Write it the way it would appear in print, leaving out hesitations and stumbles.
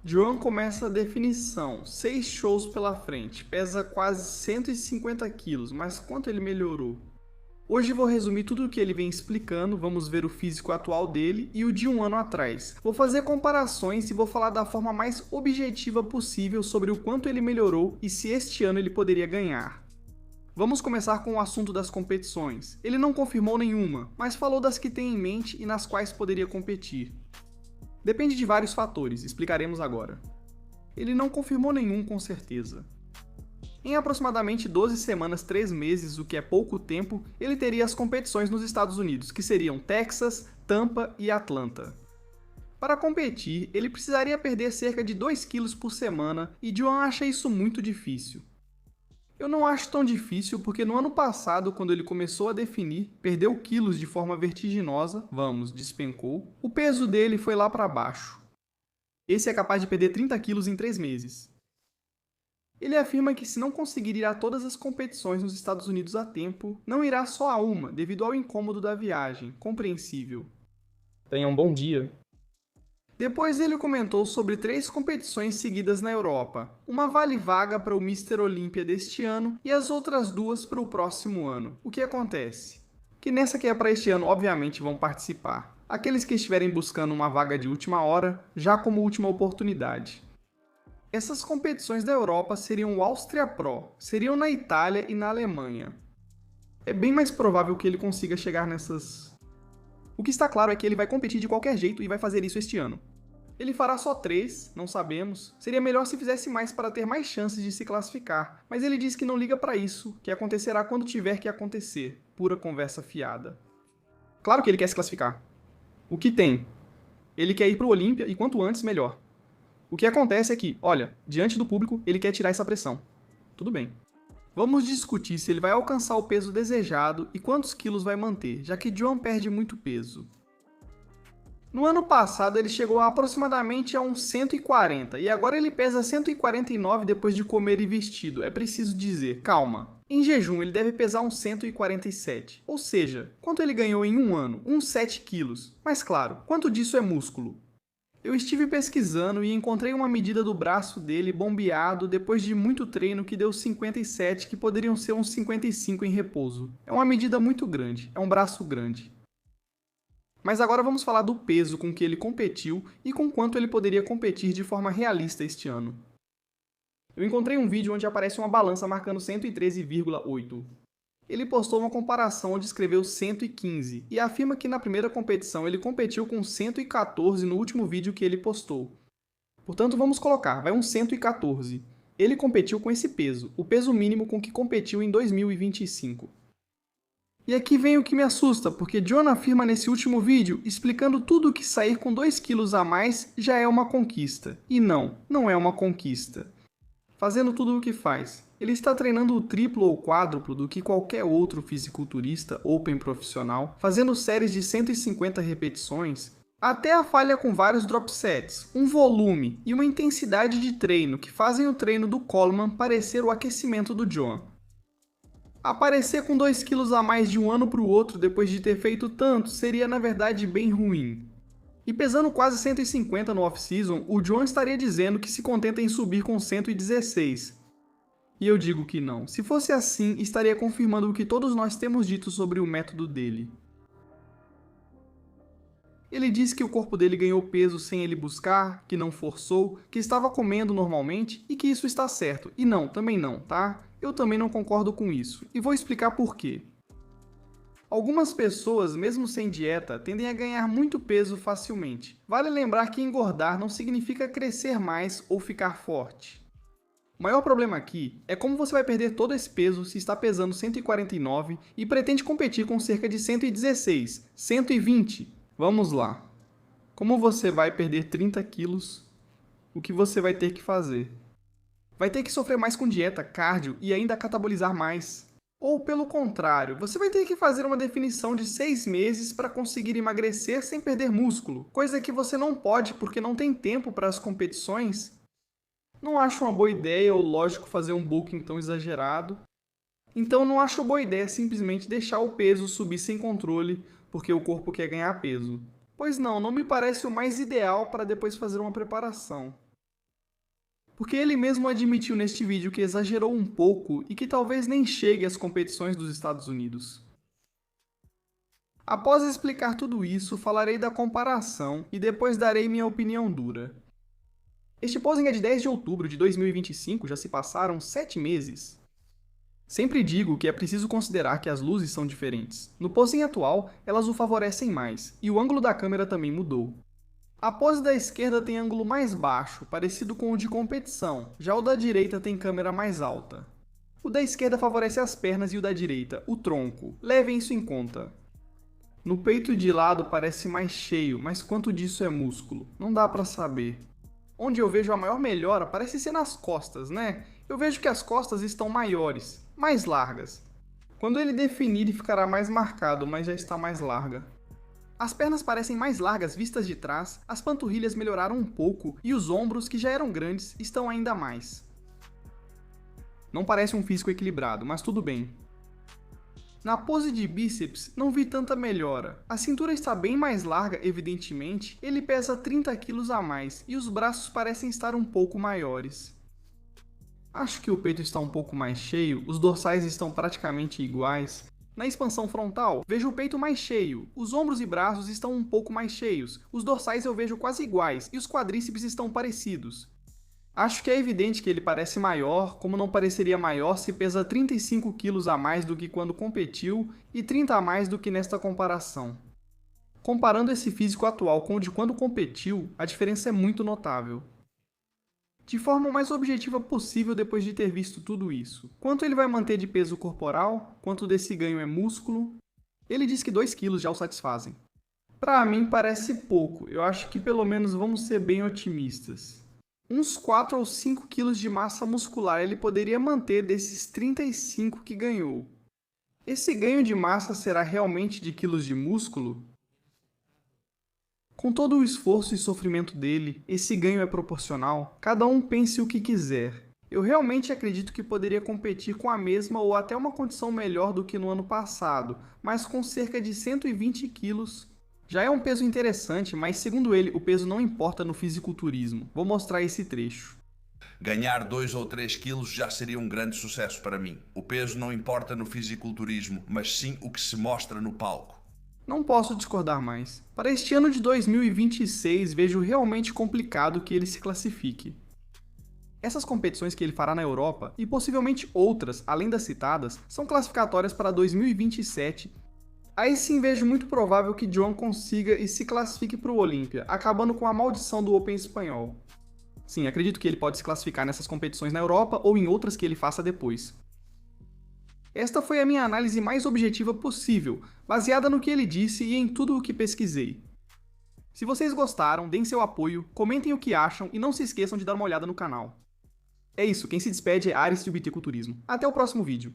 Joan começa a definição, 6 shows pela frente, pesa quase 150 quilos, mas quanto ele melhorou? Hoje vou resumir tudo o que ele vem explicando, vamos ver o físico atual dele e o de um ano atrás. Vou fazer comparações e vou falar da forma mais objetiva possível sobre o quanto ele melhorou e se este ano ele poderia ganhar. Vamos começar com o assunto das competições. Ele não confirmou nenhuma, mas falou das que tem em mente e nas quais poderia competir. Depende de vários fatores, explicaremos agora. Ele não confirmou nenhum com certeza. Em aproximadamente 12 semanas, 3 meses, o que é pouco tempo, ele teria as competições nos Estados Unidos, que seriam Texas, Tampa e Atlanta. Para competir, ele precisaria perder cerca de 2 quilos por semana e Joan acha isso muito difícil. Eu não acho tão difícil porque no ano passado, quando ele começou a definir, perdeu quilos de forma vertiginosa, despencou, o peso dele foi lá para baixo. Esse é capaz de perder 30 quilos em 3 meses. Ele afirma que se não conseguir ir a todas as competições nos Estados Unidos a tempo, não irá só a uma, devido ao incômodo da viagem, compreensível. Tenha um bom dia. Depois ele comentou sobre 3 competições seguidas na Europa. Uma vale vaga para o Mister Olímpia deste ano e as outras 2 para o próximo ano. O que acontece? Que nessa que é para este ano, obviamente, vão participar. Aqueles que estiverem buscando uma vaga de última hora, já como última oportunidade. Essas competições da Europa seriam o Austria Pro, seriam na Itália e na Alemanha. É bem mais provável que ele consiga chegar nessas. O que está claro é que ele vai competir de qualquer jeito e vai fazer isso este ano. Ele fará só 3, não sabemos. Seria melhor se fizesse mais para ter mais chances de se classificar, mas ele diz que não liga para isso, que acontecerá quando tiver que acontecer. Pura conversa fiada. Claro que ele quer se classificar. O que tem? Ele quer ir para o Olímpia e quanto antes, melhor. O que acontece é que, olha, diante do público, ele quer tirar essa pressão. Tudo bem. Vamos discutir se ele vai alcançar o peso desejado e quantos quilos vai manter, já que Joan perde muito peso. No ano passado ele chegou a aproximadamente a uns 140 e agora ele pesa 149 depois de comer e vestido. É preciso dizer, calma. Em jejum ele deve pesar uns 147, ou seja, quanto ele ganhou em um ano? Uns 7 quilos. Mas claro, quanto disso é músculo? Eu estive pesquisando e encontrei uma medida do braço dele bombeado depois de muito treino que deu 57, que poderiam ser uns 55 em repouso. É uma medida muito grande, é um braço grande. Mas agora vamos falar do peso com que ele competiu e com quanto ele poderia competir de forma realista este ano. Eu encontrei um vídeo onde aparece uma balança marcando 113,8. Ele postou uma comparação onde escreveu 115 e afirma que na primeira competição ele competiu com 114 no último vídeo que ele postou. Portanto, vamos colocar, vai um 114. Ele competiu com esse peso, o peso mínimo com que competiu em 2025. E aqui vem o que me assusta, porque John afirma nesse último vídeo, explicando tudo que sair com 2 quilos a mais já é uma conquista. E não, não é uma conquista. Fazendo tudo o que faz. Ele está treinando o triplo ou quádruplo do que qualquer outro fisiculturista open profissional, fazendo séries de 150 repetições, até a falha com vários drop sets, um volume e uma intensidade de treino que fazem o treino do Coleman parecer o aquecimento do John. Aparecer com 2 quilos a mais de um ano para o outro depois de ter feito tanto seria na verdade bem ruim. E pesando quase 150 no off-season, o John estaria dizendo que se contenta em subir com 116. E eu digo que não. Se fosse assim, estaria confirmando o que todos nós temos dito sobre o método dele. Ele disse que o corpo dele ganhou peso sem ele buscar, que não forçou, que estava comendo normalmente e que isso está certo. E não, também não, tá? Eu também não concordo com isso. E vou explicar por quê. Algumas pessoas, mesmo sem dieta, tendem a ganhar muito peso facilmente. Vale lembrar que engordar não significa crescer mais ou ficar forte. O maior problema aqui é como você vai perder todo esse peso se está pesando 149 e pretende competir com cerca de 116, 120. Vamos lá. Como você vai perder 30 quilos? O que você vai ter que fazer? Vai ter que sofrer mais com dieta, cardio e ainda catabolizar mais. Ou pelo contrário, você vai ter que fazer uma definição de 6 meses para conseguir emagrecer sem perder músculo, coisa que você não pode porque não tem tempo para as competições. Não acho uma boa ideia ou lógico fazer um bulking tão exagerado. Então não acho boa ideia simplesmente deixar o peso subir sem controle porque o corpo quer ganhar peso. Pois não me parece o mais ideal para depois fazer uma preparação. Porque ele mesmo admitiu neste vídeo que exagerou um pouco e que talvez nem chegue às competições dos Estados Unidos. Após explicar tudo isso, falarei da comparação e depois darei minha opinião dura. Este posing é de 10 de outubro de 2025, já se passaram 7 meses. Sempre digo que é preciso considerar que as luzes são diferentes. No posing atual, elas o favorecem mais, e o ângulo da câmera também mudou. A pose da esquerda tem ângulo mais baixo, parecido com o de competição, já o da direita tem câmera mais alta. O da esquerda favorece as pernas e o da direita, o tronco. Levem isso em conta. No peito de lado parece mais cheio, mas quanto disso é músculo? Não dá pra saber. Onde eu vejo a maior melhora parece ser nas costas, né? Eu vejo que as costas estão maiores, mais largas. Quando ele definir, ele ficará mais marcado, mas já está mais larga. As pernas parecem mais largas vistas de trás, as panturrilhas melhoraram um pouco e os ombros, que já eram grandes, estão ainda mais. Não parece um físico equilibrado, mas tudo bem. Na pose de bíceps, não vi tanta melhora. A cintura está bem mais larga, evidentemente, ele pesa 30 kg a mais e os braços parecem estar um pouco maiores. Acho que o peito está um pouco mais cheio, os dorsais estão praticamente iguais. Na expansão frontal, vejo o peito mais cheio, os ombros e braços estão um pouco mais cheios, os dorsais eu vejo quase iguais e os quadríceps estão parecidos. Acho que é evidente que ele parece maior, como não pareceria maior se pesa 35 kg a mais do que quando competiu e 30 a mais do que nesta comparação. Comparando esse físico atual com o de quando competiu, a diferença é muito notável. De forma mais objetiva possível depois de ter visto tudo isso. Quanto ele vai manter de peso corporal? Quanto desse ganho é músculo? Ele diz que 2 kg já o satisfazem. Pra mim parece pouco, eu acho que pelo menos vamos ser bem otimistas. Uns 4 ou 5 kg de massa muscular ele poderia manter desses 35 que ganhou. Esse ganho de massa será realmente de quilos de músculo? Com todo o esforço e sofrimento dele, esse ganho é proporcional? Cada um pense o que quiser. Eu realmente acredito que poderia competir com a mesma ou até uma condição melhor do que no ano passado, mas com cerca de 120 quilos. Já é um peso interessante, mas segundo ele, o peso não importa no fisiculturismo. Vou mostrar esse trecho. Ganhar 2 ou 3 quilos já seria um grande sucesso para mim. O peso não importa no fisiculturismo, mas sim o que se mostra no palco. Não posso discordar mais. Para este ano de 2026, vejo realmente complicado que ele se classifique. Essas competições que ele fará na Europa, e possivelmente outras, além das citadas, são classificatórias para 2027. Aí sim vejo muito provável que John consiga e se classifique para o Olímpia, acabando com a maldição do Open espanhol. Sim, acredito que ele pode se classificar nessas competições na Europa ou em outras que ele faça depois. Esta foi a minha análise mais objetiva possível, baseada no que ele disse e em tudo o que pesquisei. Se vocês gostaram, deem seu apoio, comentem o que acham e não se esqueçam de dar uma olhada no canal. É isso, quem se despede é Ares de UBT Culturismo. Até o próximo vídeo.